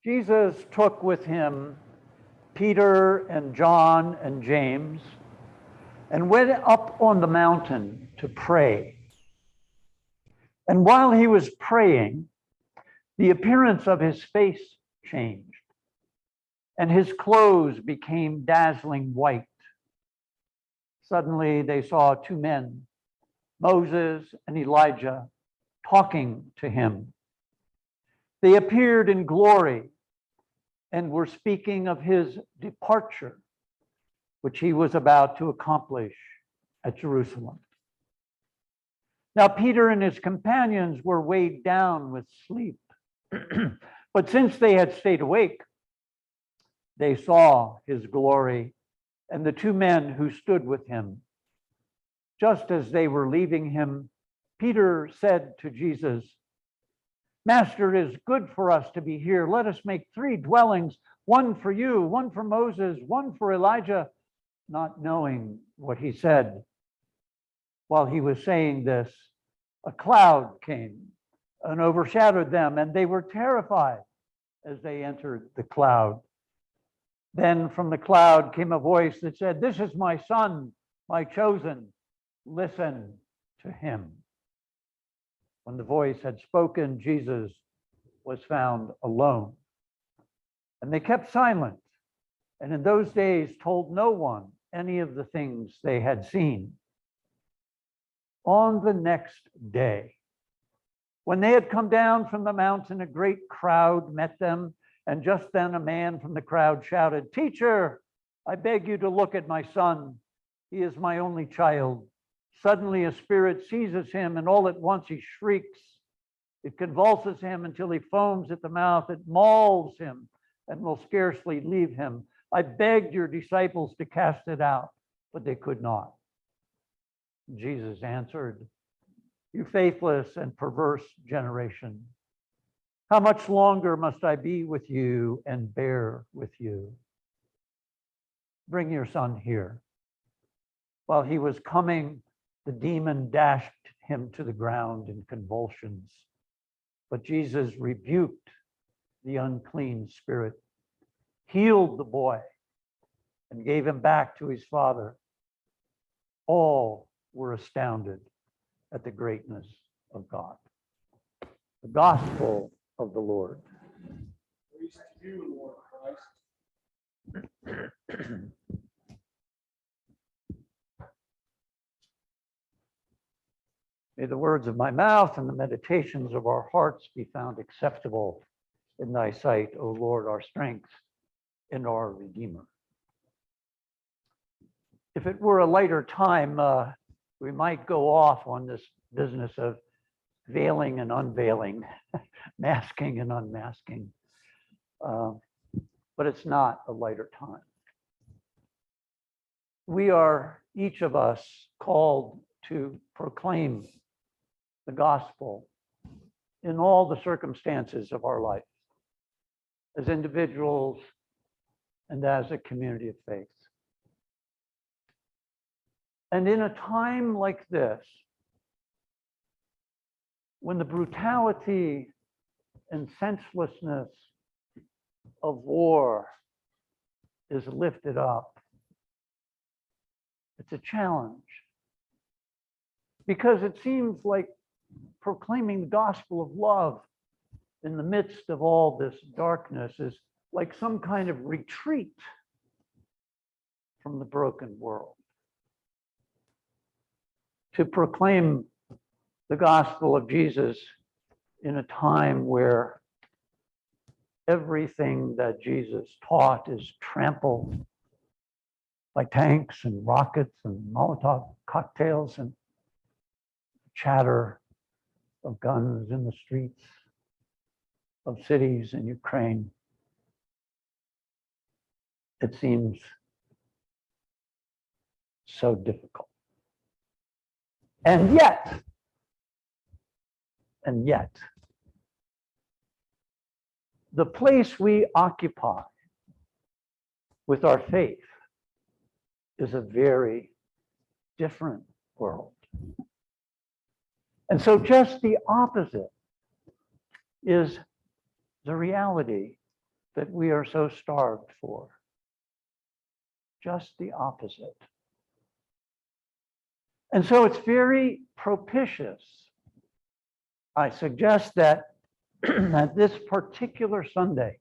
Jesus took with him Peter and John and James and went up on the mountain to pray. And while he was praying, the appearance of his face changed, and his clothes became dazzling white. Suddenly they saw two men, Moses and Elijah, talking to him. They appeared in glory and were speaking of his departure, which he was about to accomplish at Jerusalem. Now, Peter and his companions were weighed down with sleep. But since they had stayed awake, they saw his glory and the two men who stood with him. Just as they were leaving him, Peter said to Jesus, "Master, it is good for us to be here. Let us make 3 dwellings, one for you, one for Moses, one for Elijah," not knowing what he said. While he was saying this, a cloud came and overshadowed them, and they were terrified as they entered the cloud. Then from the cloud came a voice that said, "This is my son, my chosen. Listen to him." When the voice had spoken, Jesus was found alone. And they kept silent, and in those days told no one any of the things they had seen. On the next day, when they had come down from the mountain, a great crowd met them, and just then a man from the crowd shouted, "Teacher, I beg you to look at my son. He is my only child." Suddenly a spirit seizes him, and all at once he shrieks. It convulses him until he foams at the mouth. It mauls him and will scarcely leave him. I begged your disciples to cast it out, but they could not. Jesus answered, "You faithless and perverse generation, how much longer must I be with you and bear with you? Bring your son here." While he was coming, the demon dashed him to the ground in convulsions. But Jesus rebuked the unclean spirit, healed the boy, and gave him back to his father. All were astounded at the greatness of God. The gospel of the Lord. Praise to you, Lord Christ. May the words of my mouth and the meditations of our hearts be found acceptable in thy sight, O Lord, our strength and our Redeemer. If it were a lighter time, we might go off on this business of veiling and unveiling, masking and unmasking. But it's not a lighter time. We are, each of us, called to proclaim the gospel in all the circumstances of our life, as individuals and as a community of faith. And in a time like this, when the brutality and senselessness of war is lifted up, it's a challenge, because it seems like proclaiming the gospel of love in the midst of all this darkness is like some kind of retreat from the broken world. To proclaim the gospel of Jesus in a time where everything that Jesus taught is trampled by tanks and rockets and Molotov cocktails and chatter of guns in the streets of cities in Ukraine. It seems so difficult. And yet, the place we occupy with our faith is a very different world. And so just the opposite is the reality that we are so starved for. Just the opposite. And so it's very propitious. I suggest that at this particular Sunday,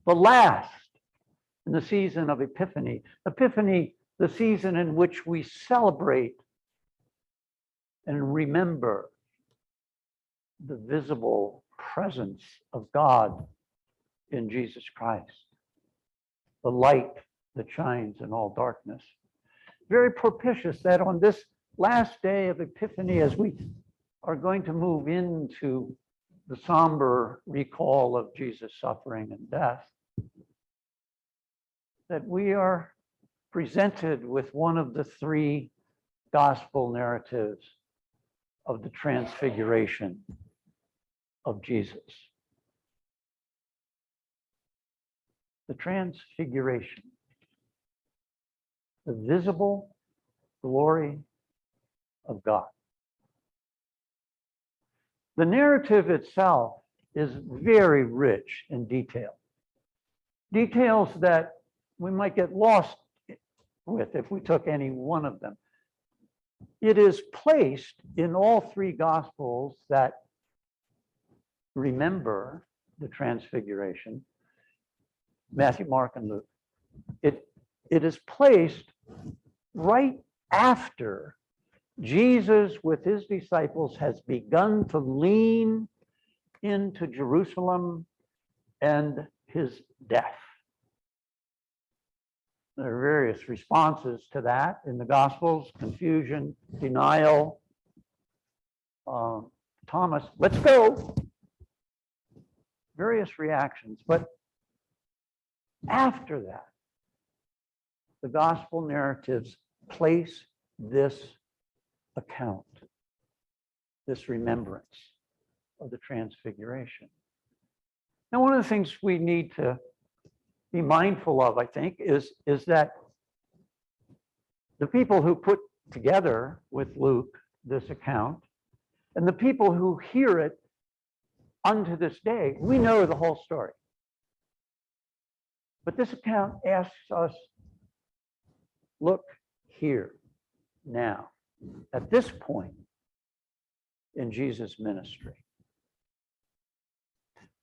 the last in the season of Epiphany, the season in which we celebrate and remember the visible presence of God in Jesus Christ, the light that shines in all darkness. Very propitious that on this last day of Epiphany, as we are going to move into the somber recall of Jesus' suffering and death, that we are presented with one of the three gospel narratives of the transfiguration of Jesus. The transfiguration, the visible glory of God. The narrative itself is very rich in detail. Details that we might get lost with if we took any one of them. It is placed in all three Gospels that remember the transfiguration, Matthew, Mark, and Luke. It is placed right after Jesus with his disciples has begun to lean into Jerusalem and his death. There are various responses to that in the Gospels: confusion, denial, Thomas, let's go. Various reactions. But after that, the Gospel narratives place this account, this remembrance of the Transfiguration. Now, one of the things we need to be mindful of, I think, is that the people who put together with Luke this account and the people who hear it unto this day, we know the whole story. But this account asks us, look here, now, at this point in Jesus' ministry.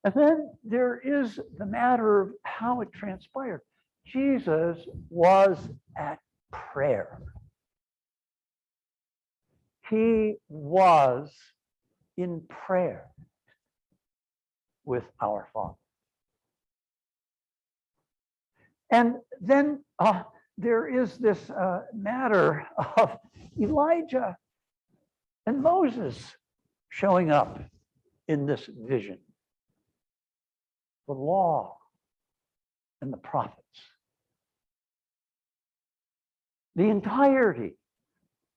And then there is the matter of how it transpired. Jesus was at prayer. He was in prayer with our Father. And then there is this matter of Elijah and Moses showing up in this vision. The law and the prophets. The entirety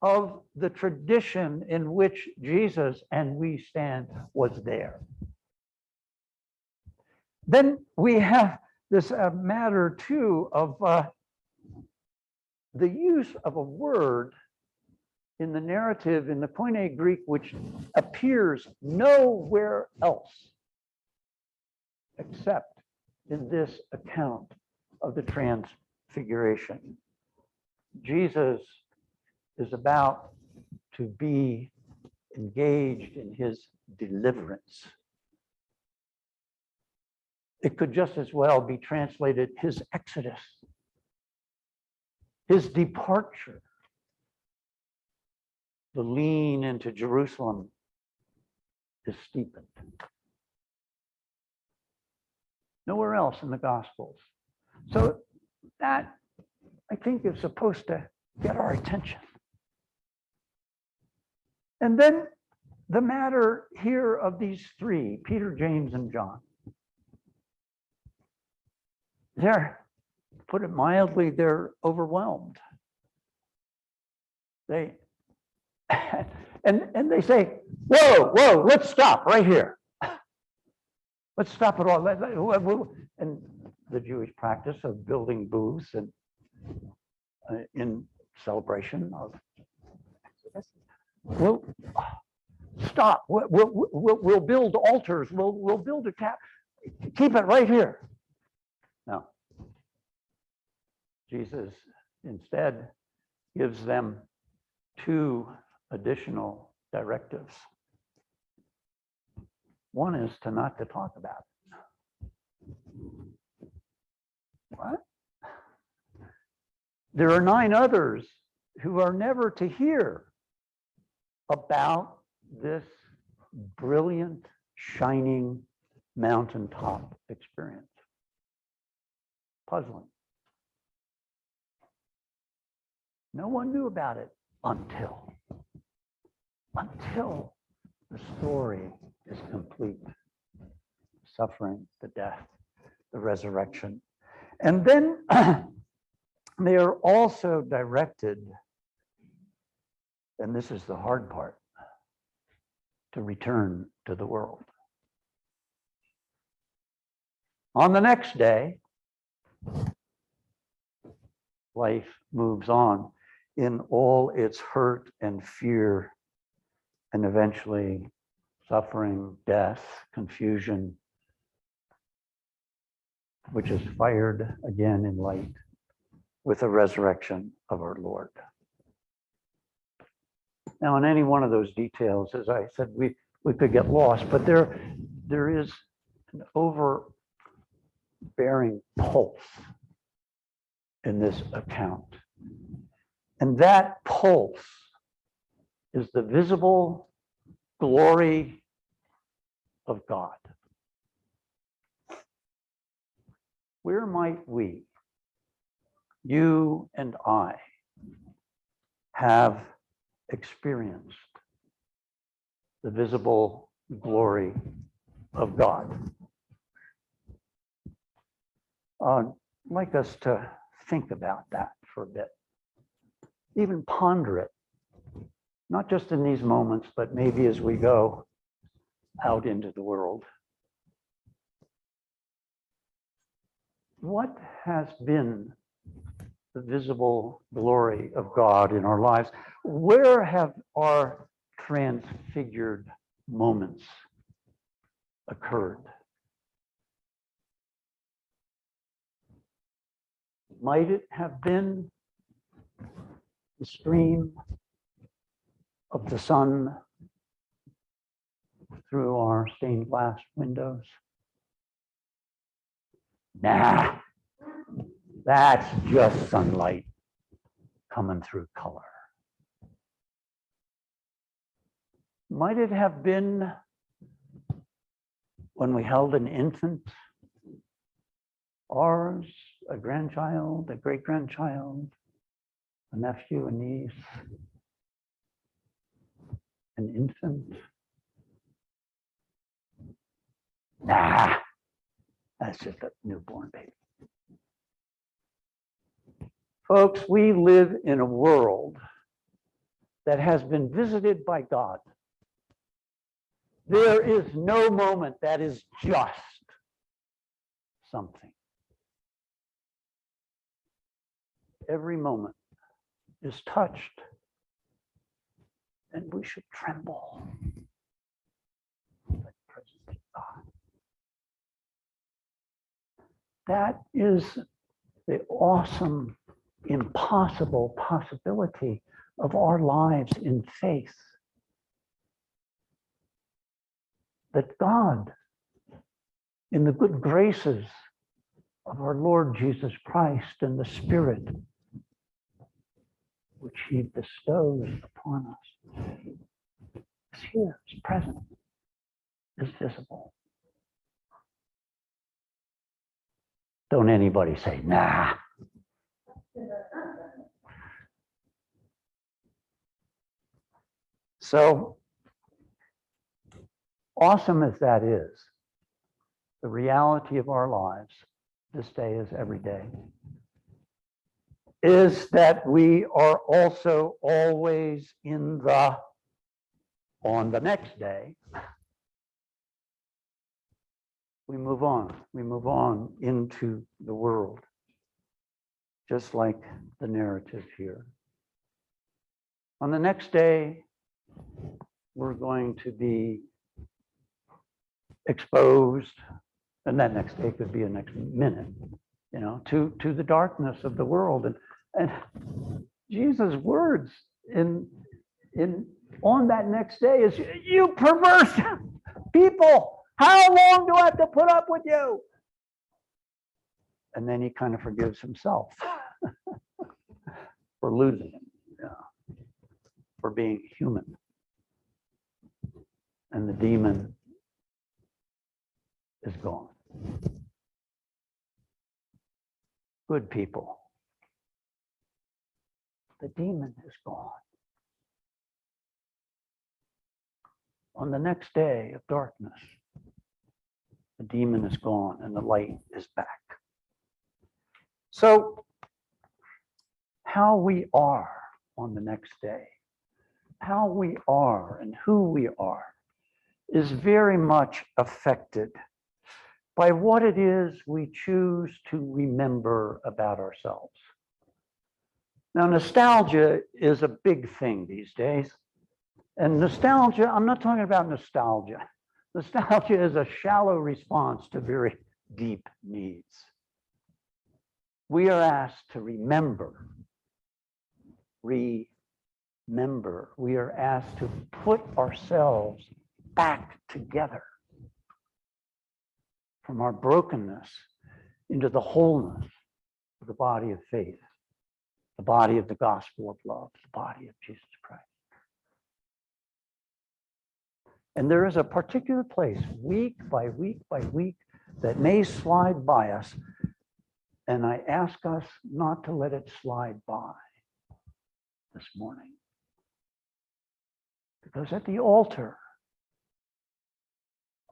of the tradition in which Jesus and we stand was there. Then we have this matter too of the use of a word in the narrative in the Koine Greek which appears nowhere else except in this account of the Transfiguration. Jesus is about to be engaged in his deliverance. It could just as well be translated his exodus, his departure, the lean into Jerusalem is steepened. Nowhere else in the Gospels. So that, I think, is supposed to get our attention. And then the matter here of these three, Peter, James, and John. They're, put it mildly, they're overwhelmed. They and they say, whoa, let's stop right here. Let's stop it all. And the Jewish practice of building booths and in celebration of Exodus. We'll stop. We'll build altars. We'll build a keep it right here. No. Jesus instead gives them two additional directives. One is to not to talk about it. What? There are 9 others who are never to hear about this brilliant, shining mountaintop experience. Puzzling. No one knew about it until the story is complete. Suffering, the death, the resurrection. And then they are also directed, and this is the hard part, to return to the world. On the next day, life moves on in all its hurt and fear, and eventually suffering, death, confusion, which is fired again in light with the resurrection of our Lord. Now, in any one of those details, as I said, we could get lost, but there is an overbearing pulse in this account. And that pulse is the visible glory of God. Where might we, you and I, have experienced the visible glory of God? I'd like us to think about that for a bit, even ponder it, not just in these moments, but maybe as we go out into the world. What has been the visible glory of God in our lives? Where have our transfigured moments occurred? Might it have been the stream of the sun through our stained glass windows? Nah, that's just sunlight coming through color. Might it have been when we held an infant, ours, a grandchild, a great-grandchild, a nephew, a niece, an infant? Nah, that's just a newborn baby. Folks, we live in a world that has been visited by God. There is no moment that is just something. Every moment is touched, and we should tremble in the presence of God. That is the awesome, impossible possibility of our lives in faith. That God, in the good graces of our Lord Jesus Christ and the Spirit, which he bestows upon us, is here, is present, is visible. Don't anybody say, nah. So awesome as that is, the reality of our lives, this day is every day, is that we are also always on the next day, we move on into the world, just like the narrative here. On the next day, we're going to be exposed And that next day could be a next minute, to the darkness of the world. And Jesus' words on that next day is, you perverse people, how long do I have to put up with you? And then he kind of forgives himself for losing him, for being human. And the demon is gone. Good people. The demon is gone. On the next day of darkness, the demon is gone and the light is back. So, how we are on the next day, how we are and who we are, is very much affected by what it is we choose to remember about ourselves. Now, nostalgia is a big thing these days. And nostalgia, I'm not talking about nostalgia. Nostalgia is a shallow response to very deep needs. We are asked to remember. We are asked to put ourselves back together from our brokenness into the wholeness of the body of faith, the body of the gospel of love, the body of Jesus Christ. And there is a particular place, week by week by week, that may slide by us. And I ask us not to let it slide by this morning. Because at the altar,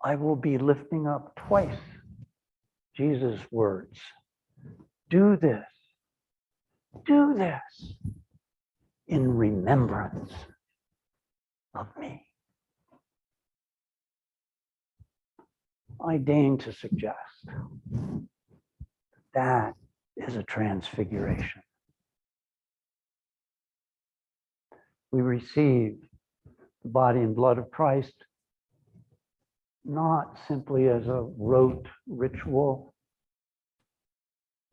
I will be lifting up twice Jesus' words. Do this in remembrance of me. I deign to suggest that is a transfiguration. We receive the body and blood of Christ not simply as a rote ritual,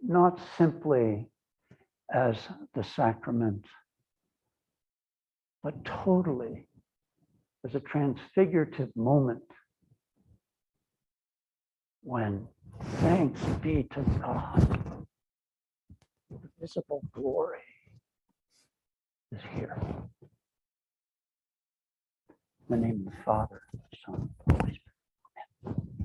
not simply as the sacrament, but totally as a transfigurative moment when, thanks be to God, the visible glory is here. In the name of the Father, the Son, and the Holy Spirit. Amen.